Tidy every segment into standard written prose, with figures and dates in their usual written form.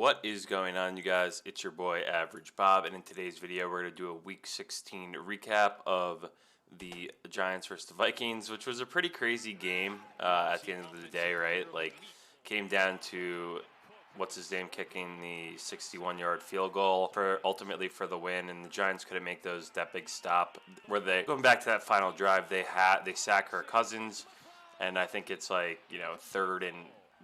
What is going on, you guys? It's your boy Average Bob, and in today's video we're going to do a Week 16 recap of the Giants versus the Vikings, which was a pretty crazy game at the end of the day, right? Like, came down to what's-his-name kicking the 61-yard field goal for ultimately for the win, and the Giants couldn't make that big stop. Where they going back to that final drive, they sack Kirk Cousins, and I think it's like, third and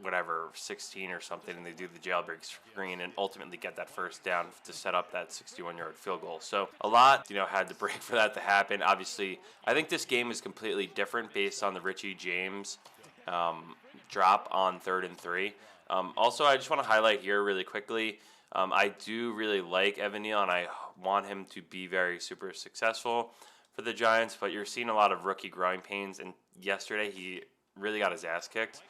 whatever, 16 or something, and they do the jailbreak screen and ultimately get that first down to set up that 61-yard field goal. So a lot, had to break for that to happen. Obviously, I think this game is completely different based on the Richie James drop on 3rd and 3. Also, I just want to highlight here really quickly, I do really like Evan Neal, and I want him to be very super successful for the Giants, but you're seeing a lot of rookie growing pains, and yesterday he really got his ass kicked.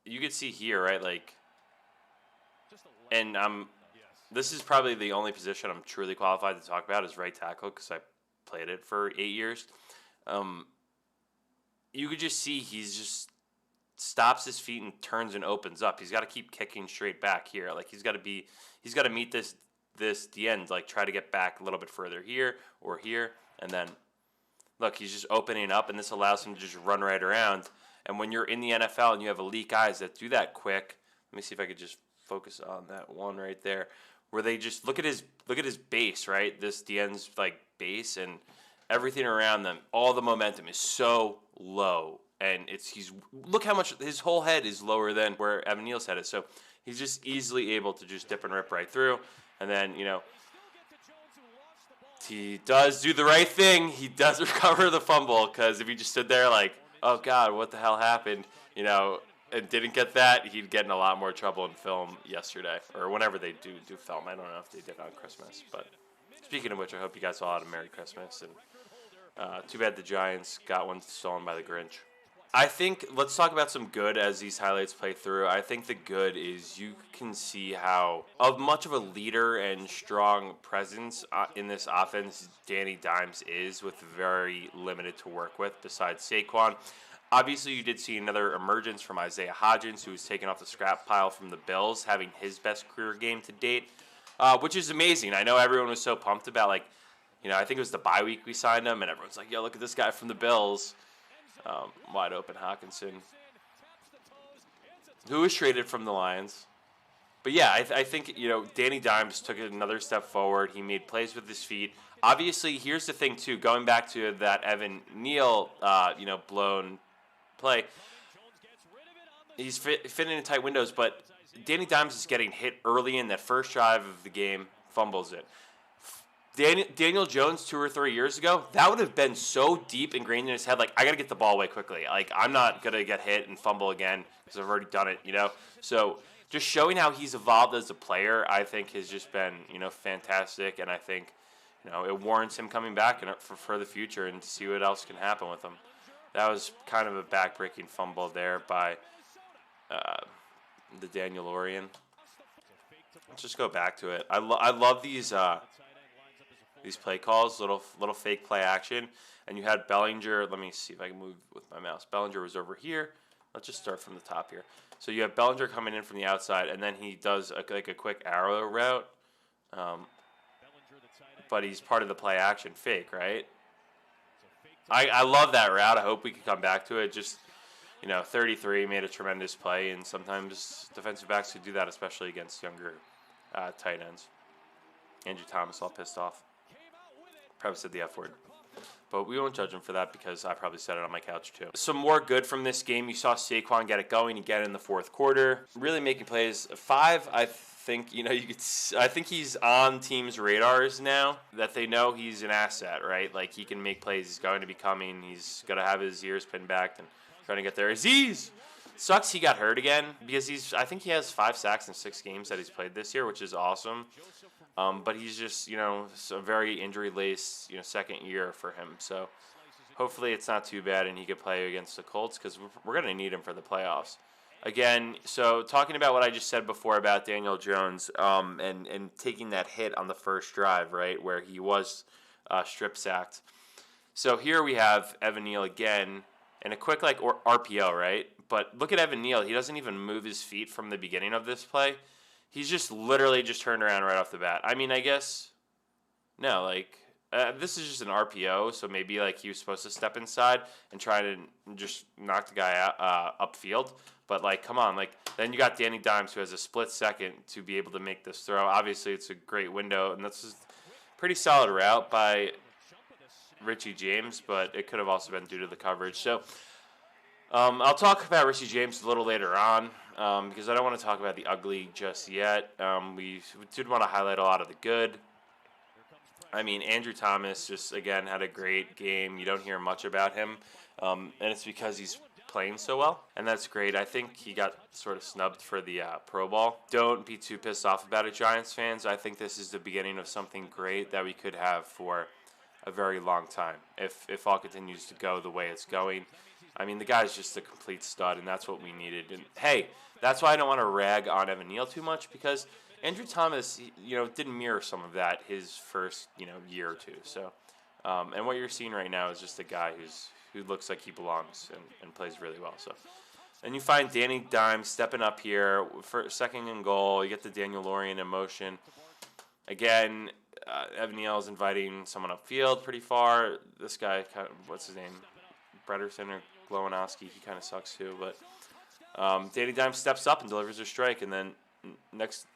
You could see here, right, like, and this is probably the only position I'm truly qualified to talk about is right tackle, because I played it for 8 years. You could just see he's just stops his feet and turns and opens up. He's got to keep kicking straight back here. Like, he's got to meet this the end, like, try to get back a little bit further here or here, and then look, he's just opening up, and this allows him to just run right around. And when you're in the NFL and you have elite guys that do that quick, let me see if I could just focus on that one right there, where they just look at his base, right? The end's like base, and everything around them, all the momentum is so low, and look how much his whole head is lower than where Evan Neal's head is. So he's just easily able to just dip and rip right through, and then he does do the right thing. He does recover the fumble, because if he just stood there like, oh God, what the hell happened, and didn't get that, he'd get in a lot more trouble in film yesterday, or whenever they do film. I don't know if they did on Christmas, but speaking of which, I hope you guys all had a Merry Christmas, and too bad the Giants got one stolen by the Grinch. I think, let's talk about some good as these highlights play through. I think the good is you can see how much of a leader and strong presence in this offense Danny Dimes is, with very limited to work with besides Saquon. Obviously, you did see another emergence from Isaiah Hodgins, who was taken off the scrap pile from the Bills, having his best career game to date, which is amazing. I know everyone was so pumped about, I think it was the bye week we signed him, and everyone's like, yo, look at this guy from the Bills. Wide open Hawkinson, who was traded from the Lions. But yeah, I think, Danny Dimes took it another step forward. He made plays with his feet. Obviously, here's the thing, too. Going back to that Evan Neal, blown play, he's fitting in tight windows, but Danny Dimes is getting hit early in that first drive of the game, fumbles it. Daniel Jones 2 or 3 years ago, that would have been so deep ingrained in his head, like, I got to get the ball away quickly. Like, I'm not going to get hit and fumble again because I've already done it, So just showing how he's evolved as a player, I think, has just been, fantastic. And I think, it warrants him coming back for the future and to see what else can happen with him. That was kind of a back-breaking fumble there by the Daniel Orion. Let's just go back to it. I love these play calls, little fake play action. And you had Bellinger. Let me see if I can move with my mouse. Bellinger was over here. Let's just start from the top here. So you have Bellinger coming in from the outside, and then he does a quick arrow route. But he's part of the play action fake, right? I love that route. I hope we can come back to it. Just, 33 made a tremendous play, and sometimes defensive backs could do that, especially against younger tight ends. Andrew Thomas all pissed off. Probably said the F word. But we won't judge him for that because I probably said it on my couch too. Some more good from this game. You saw Saquon get it going again in the fourth quarter. Really making plays. 5, I think, I think he's on teams' radars now, that they know he's an asset, right? Like, he can make plays. He's going to be coming. He's going to have his ears pinned back and trying to get there. Aziz! Sucks he got hurt again, because I think he has 5 sacks in 6 games that he's played this year, which is awesome. But he's just, a very injury-laced, second year for him. So hopefully it's not too bad and he could play against the Colts, because we're going to need him for the playoffs. Again, so talking about what I just said before about Daniel Jones and taking that hit on the first drive, right, where he was strip sacked. So here we have Evan Neal again, and a quick RPO, right? But look at Evan Neal. He doesn't even move his feet from the beginning of this play. He's just literally just turned around right off the bat. I mean, I guess, no, like, this is just an RPO, so maybe, like, he was supposed to step inside and try to just knock the guy out, upfield. But, like, come on. Like, then you got Danny Dimes, who has a split second to be able to make this throw. Obviously, it's a great window, and that's just a pretty solid route by Richie James, but it could have also been due to the coverage. So, I'll talk about Richie James a little later on because I don't want to talk about the ugly just yet. We did want to highlight a lot of the good. I mean, Andrew Thomas just, again, had a great game. You don't hear much about him, and it's because he's playing so well, and that's great. I think he got sort of snubbed for the Pro Bowl. Don't be too pissed off about it, Giants fans. I think this is the beginning of something great that we could have for a very long time if all continues to go the way it's going. I mean, the guy's just a complete stud, and that's what we needed. And, hey, that's why I don't want to rag on Evan Neal too much, because Andrew Thomas, didn't mirror some of that his first, year or two. So, and what you're seeing right now is just a guy who looks like he belongs and plays really well. So, and you find Danny Dimes stepping up here for second and goal. You get the Daniel Lorian in motion. Again, Evan Neal is inviting someone upfield pretty far. This guy, what's his name? Brederson or Glowinowski, he kind of sucks too. But Danny Dimes steps up and delivers a strike, and then next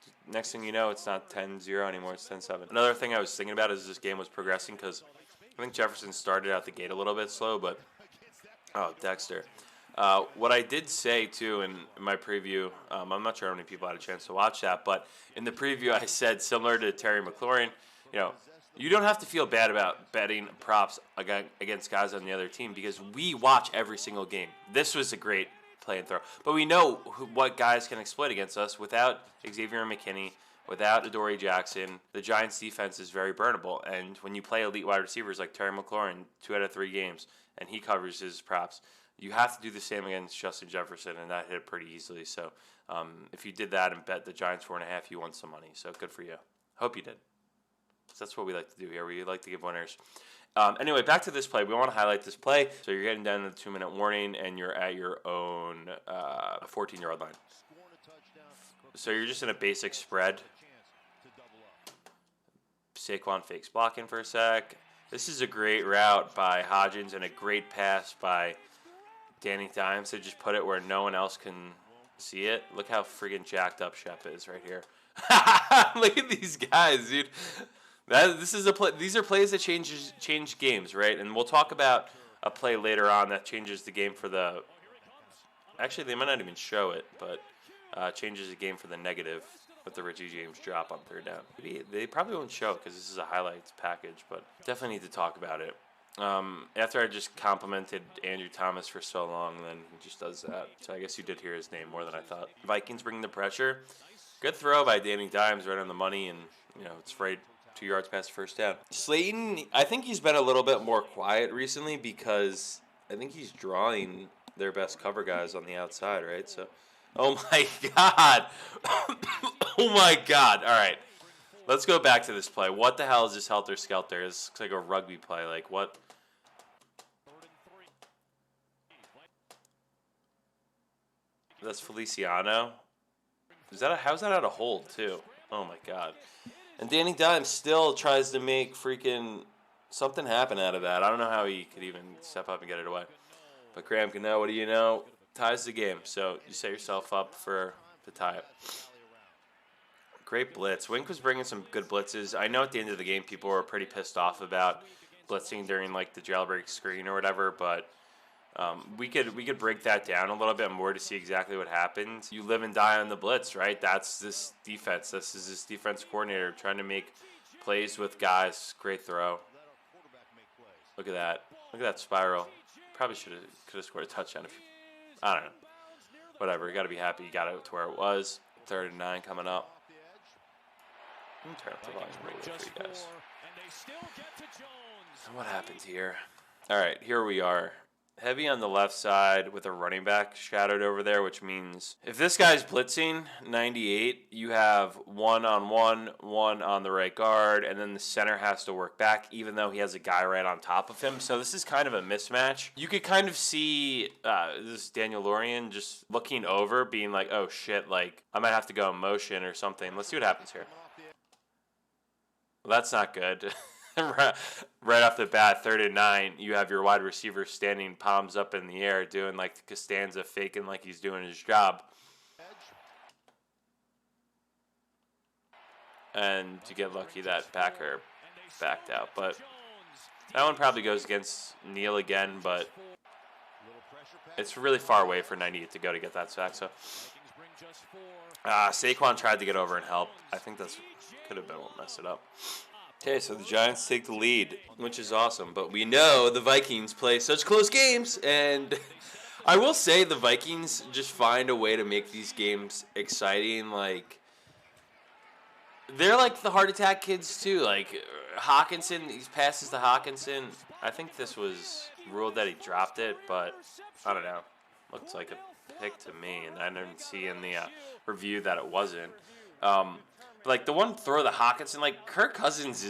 thing you know, it's not 10-0 anymore, it's 10-7. Another thing I was thinking about as this game was progressing, because I think Jefferson started out the gate a little bit slow, but Dexter. What I did say, too, in my preview, I'm not sure how many people had a chance to watch that, but in the preview I said, similar to Terry McLaurin, you don't have to feel bad about betting props against guys on the other team, because we watch every single game. This was a great play and throw. But we know what guys can exploit against us. Without Xavier McKinney, without Adoree Jackson, the Giants' defense is very burnable. And when you play elite wide receivers like Terry McLaurin 2 out of 3 games, and he covers his props, you have to do the same against Justin Jefferson, and that hit pretty easily. So if you did that and bet the Giants 4.5, you won some money. So good for you. Hope you did. That's what we like to do here. We like to give winners. Anyway, back to this play. We want to highlight this play. So you're getting down to the 2-minute warning, and you're at your own 14-yard line. So you're just in a basic spread. Saquon fakes blocking for a sec. This is a great route by Hodgins and a great pass by Danny Dimes to just put it where no one else can see it. Look how friggin' jacked up Shep is right here. Look at these guys, dude. This is a play. These are plays that change games, right? And we'll talk about a play later on that changes the game for the. Actually, they might not even show it, but changes the game for the negative with the Richie James drop on 3rd down. They probably won't show it because this is a highlights package, but definitely need to talk about it. After I just complimented Andrew Thomas for so long, then he just does that. So I guess you did hear his name more than I thought. Vikings bring the pressure. Good throw by Danny Dimes right on the money, and it's right 2 yards past the first down. Slayton, I think he's been a little bit more quiet recently because I think he's drawing their best cover guys on the outside, right? So, oh my God. Oh my God. All right. Let's go back to this play. What the hell is this Helter Skelter? This looks like a rugby play. Like, what? That's Feliciano. How's that out of hold, too? Oh my God. And Danny Dimes still tries to make freaking something happen out of that. I don't know how he could even step up and get it away. But Graham Cano, what do you know? Ties the game. So you set yourself up to tie it. Great blitz. Wink was bringing some good blitzes. I know at the end of the game people were pretty pissed off about blitzing during like the jailbreak screen or whatever, but we could break that down a little bit more to see exactly what happened. You live and die on the blitz, right? That's this defense. This is this defense coordinator trying to make plays with guys. Great throw. Look at that. Look at that spiral. Probably could have scored a touchdown. I don't know. Whatever. You got to be happy you got it to where it was. 3rd and 9 coming up. Let me turn up the volume a little bit for you guys. What happened here? All right, here we are. Heavy on the left side with a running back shadowed over there, which means if this guy's blitzing 98, you have one-on-one, one on the right guard, and then the center has to work back, even though he has a guy right on top of him. So this is kind of a mismatch. You could kind of see this Daniel Lorian just looking over, being like, oh shit, like I might have to go in motion or something. Let's see what happens here. Well, that's not good. Right off the bat, 3rd and 9, you have your wide receiver standing palms up in the air doing like the Costanza, faking like he's doing his job. And to get lucky that backer backed out. But that one probably goes against Neal again, but it's really far away for 98 to go to get that sack. So Saquon tried to get over and help. I think that's could have been what messed it up. Okay, so the Giants take the lead, which is awesome. But we know the Vikings play such close games, and I will say the Vikings just find a way to make these games exciting. Like, they're like the heart attack kids, too. Like, Hawkinson, these passes to Hawkinson, I think this was ruled that he dropped it, but I don't know. Looks like a pick to me, and I didn't see in the review that it wasn't. Like, the one throw to Hawkinson, like, Kirk Cousins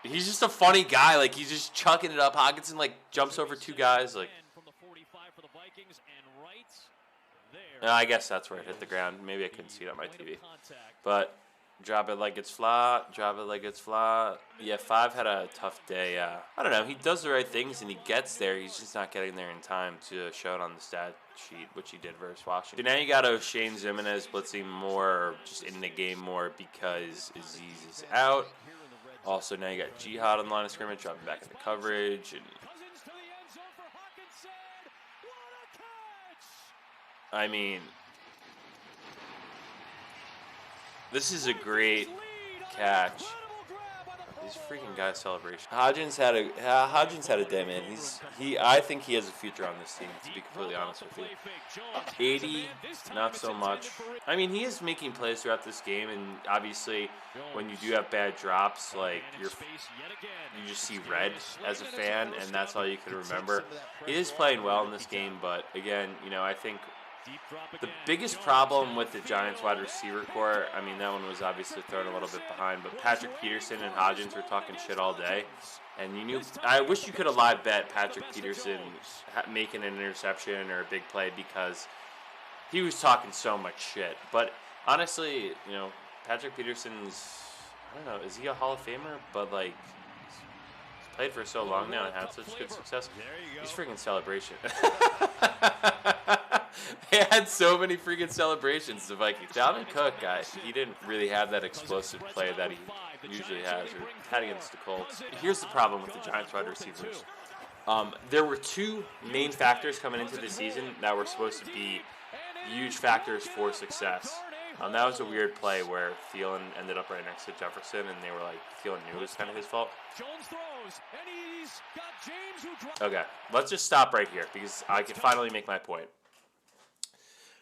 he's just a funny guy. Like, he's just chucking it up. Hawkinson, like, jumps over 2 guys. Like, I guess that's where it hit the ground. Maybe I couldn't see it on my TV. But drop it like it's flat. Drop it like it's flat. Yeah, 5 had a tough day. I don't know. He does the right things, and he gets there. He's just not getting there in time to show it on the stat sheet, which he did versus Washington. So now you got O'Shane Zimenez blitzing more, or just in the game more, because Aziz is out. Also, now you got Jihad on the line of scrimmage, dropping back into coverage. And I mean, this is a great catch. These freaking guys' celebration. Hodgins had a day, man. I think he has a future on this team, to be completely honest with you. 80, not so much. I mean, he is making plays throughout this game, and obviously, when you do have bad drops, like you just see red as a fan, and that's all you can remember. He is playing well in this game, but again, I think the biggest problem with the Giants wide receiver core, I mean, that one was obviously thrown a little bit behind, but Patrick Peterson and Hodgins were talking shit all day. And I wish you could have live bet Patrick Peterson making an interception or a big play, because he was talking so much shit. But honestly, Patrick Peterson's, I don't know, is he a Hall of Famer? But like, he's played for so long now and had such good success. He's freaking celebration. They had so many freaking celebrations. The Vikings. Dalvin Cook, guys, he didn't really have that explosive play that he usually has, or had against the Colts. Here's the problem with the Giants wide receivers. There were 2 main factors coming into the season that were supposed to be huge factors for success. That was a weird play where Thielen ended up right next to Jefferson, and they were like, Thielen knew it was kind of his fault. Okay, let's just stop right here, because I can finally make my point.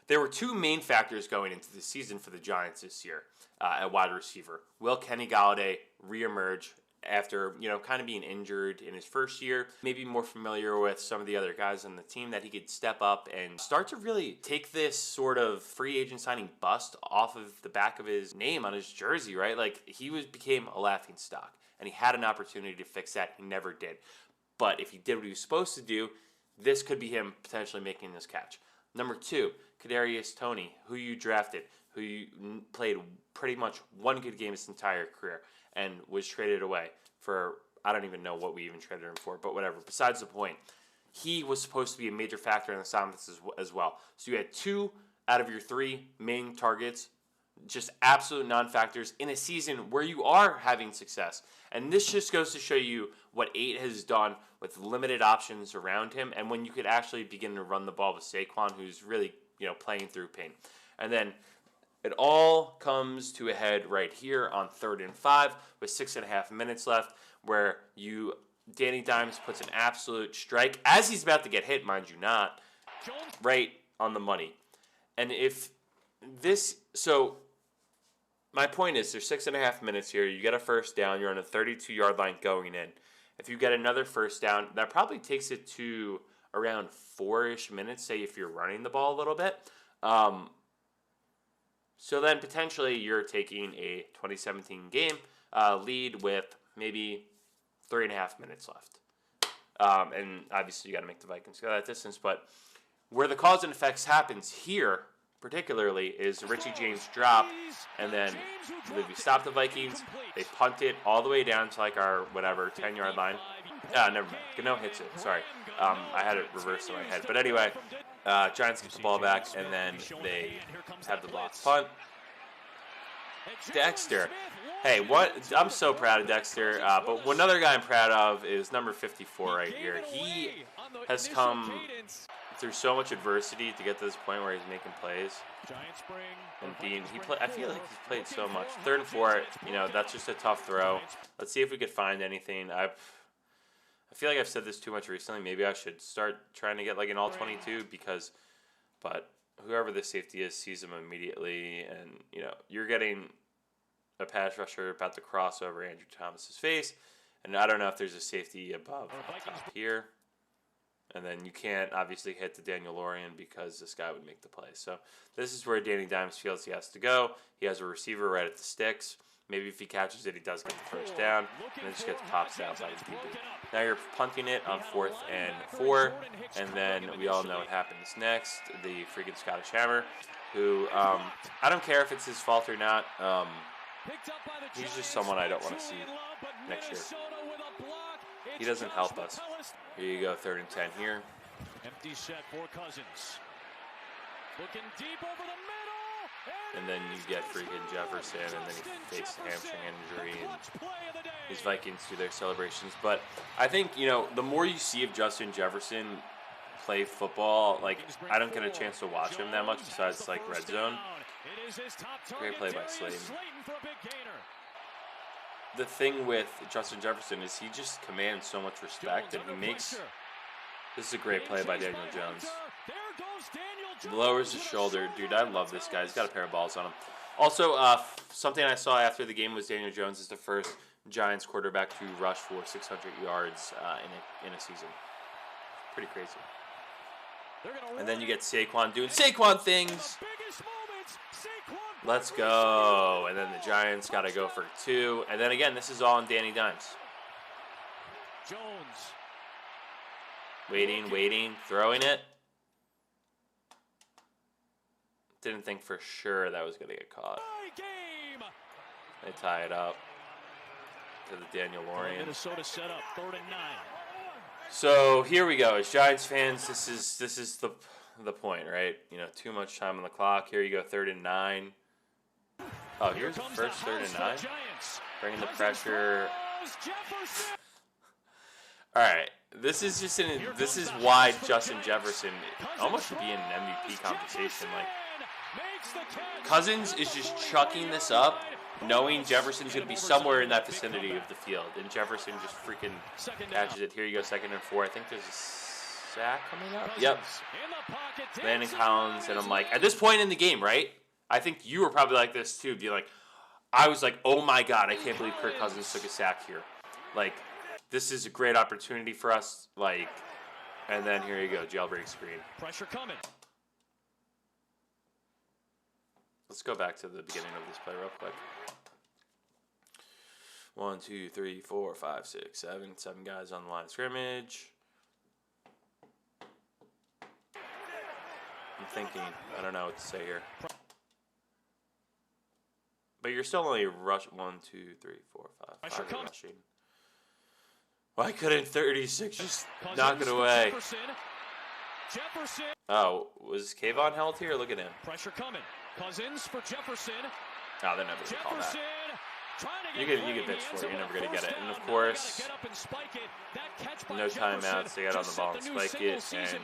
There were 2 main factors going into the season for the Giants this year at wide receiver. Will Kenny Golladay reemerge after, kind of being injured in his first year, maybe more familiar with some of the other guys on the team, that he could step up and start to really take this sort of free agent signing bust off of the back of his name on his jersey, right? Like, he became a laughing stock, and he had an opportunity to fix that. He never did. But if he did what he was supposed to do, this could be him potentially making this catch. Number 2, Kadarius Toney, who you drafted, who you played pretty much one good game his entire career, and was traded away for, I don't even know what we even traded him for, but whatever. Besides the point, he was supposed to be a major factor in the assignments as well. So you had 2 out of your 3 main targets, just absolute non-factors in a season where you are having success. And this just goes to show you what 8 has done with limited options around him, and when you could actually begin to run the ball with Saquon, who's really, playing through pain. And then it all comes to a head right here on 3rd and 5 with 6.5 minutes left, where Danny Dimes puts an absolute strike as he's about to get hit, mind you not, right on the money. And my point is, there's 6.5 minutes here. You get a first down. You're on a 32-yard line going in. If you get another first down, that probably takes it to around 4-ish minutes, say if you're running the ball a little bit. So then potentially you're taking a 2017 game lead with maybe 3.5 minutes left. And obviously you got to make the Vikings go that distance. But where the cause and effects happens here, particularly, is Richie James drop, and then we stop the Vikings. They punt it all the way down to like our 10-yard line. Never mind. Gano hits it. Sorry. I had it reversed in my head. But anyway, Giants get the ball back, and then they have the block punt. Dexter. Hey, what? I'm so proud of Dexter. But another guy I'm proud of is number 54 right here. He has come through so much adversity to get to this point where he's making plays. And I feel like he's played so much. 3rd and 4, that's just a tough throw. Let's see if we could find anything. I feel like I've said this too much recently. Maybe I should start trying to get like an all-22 but whoever the safety is sees him immediately, and you're getting a pass rusher about to cross over Andrew Thomas's face, and I don't know if there's a safety above top here. And then you can't obviously hit the Daniel Lorian because this guy would make the play. So this is where Danny Dimes feels he has to go. He has a receiver right at the sticks. Maybe if he catches it, he does get the first down, and it just gets popped out by the DB. Now you're punting it on 4th and 4, and then we all know what happens next. The freaking Scottish Hammer, who I don't care if it's his fault or not. He's just someone I don't want to see next year. He doesn't help us. Here you go, 3rd and 10 here. Empty set for Cousins. Looking deep over the middle. And then you get freaking Jefferson, and then he faces a hamstring injury, and these Vikings do their celebrations. But I think, the more you see of Justin Jefferson play football, like, I don't get a chance to watch him that much besides, like, Red Zone. Great play by Slayton. The thing with Justin Jefferson is he just commands so much respect, and he makes... This is a great play by Daniel Jones. Lowers his shoulder. Dude, I love this guy. He's got a pair of balls on him. Also, something I saw after the game was Daniel Jones is the first Giants quarterback to rush for 600 yards in a season. Pretty crazy. And then you get Saquon doing Saquon things. Let's go. And then the Giants got to go for 2. And then again, this is all on Danny Dimes. Jones. Waiting, throwing it. Didn't think for sure that was going to get caught. They tie it up to the Daniel Lorian. Minnesota set up 3rd and 9. So here we go. As Giants fans, this is the point, right? Too much time on the clock. Here you go, 3rd and 9. Oh, here's the first 3rd and 9. Bringing the pressure. All right. This is why Justin Jefferson almost should be in an MVP conversation. Like, Cousins is just chucking this up, knowing Jefferson's going to be somewhere in that vicinity of the field, and Jefferson just freaking catches it. Here you go, 2nd and 4. I think there's a sack coming up. Yep. Landon Collins, and I'm like, at this point in the game, right? I think you were probably like this too. I was like, oh my God, I can't believe Kirk Cousins took a sack here. Like, this is a great opportunity for us. Like, and then here you go, jailbreak screen. Pressure coming. Let's go back to the beginning of this play real quick. 1, 2, 3, 4, 5, 6, 7. 7 guys on the line of scrimmage. I'm thinking. I don't know what to say here. But you're still only rush 1, 2, 3, 4, 5. 5 rushing. Why couldn't 36 just knock it away? Jefferson. Oh, was Kayvon held here? Look at him. Pressure coming. Cousins for Jefferson. Oh, they're never going to call that. You get bitch for it. You're never going to get it. And, of course, no timeouts. They got on the ball and spike it. And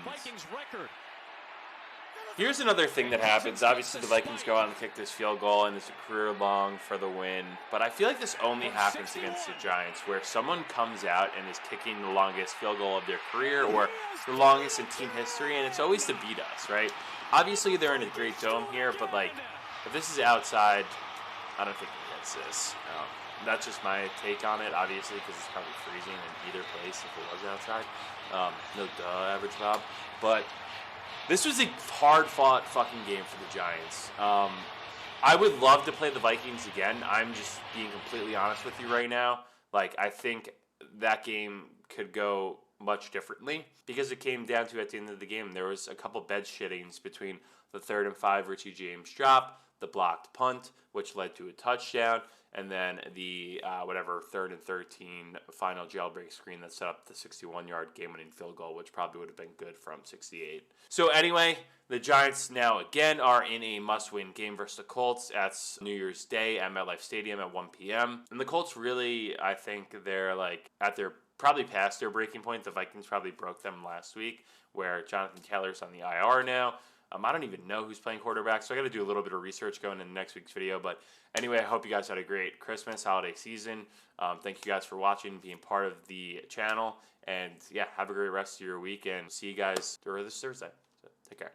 here's another thing that happens. Obviously, the Vikings go out and kick this field goal, and it's a career long for the win. But I feel like this only happens against the Giants, where someone comes out and is kicking the longest field goal of their career or the longest in team history, and it's always to beat us, right? Obviously, they're in a great dome here, but, like, if this is outside, I don't think he gets this. That's just my take on it, obviously, because it's probably freezing in either place if it was outside. No duh, average Bob. But this was a hard-fought fucking game for the Giants. I would love to play the Vikings again. I'm just being completely honest with you right now. Like, I think that game could go much differently because it came down to, at the end of the game, there was a couple bed shittings between the 3rd and 5 Richie James drop, the blocked punt, which led to a touchdown, and then the 3rd and 13 final jailbreak screen that set up the 61-yard game-winning field goal, which probably would have been good from 68. So anyway, the Giants now again are in a must-win game versus the Colts. That's New Year's Day at MetLife Stadium at 1 p.m. And the Colts really, I think they're like at their probably past their breaking point. The Vikings probably broke them last week, where Jonathan Taylor's on the IR now. I don't even know who's playing quarterback, so I got to do a little bit of research going into next week's video. But anyway, I hope you guys had a great Christmas, holiday season. Thank you guys for watching, being part of the channel. And, yeah, have a great rest of your week, and see you guys this Thursday. So take care.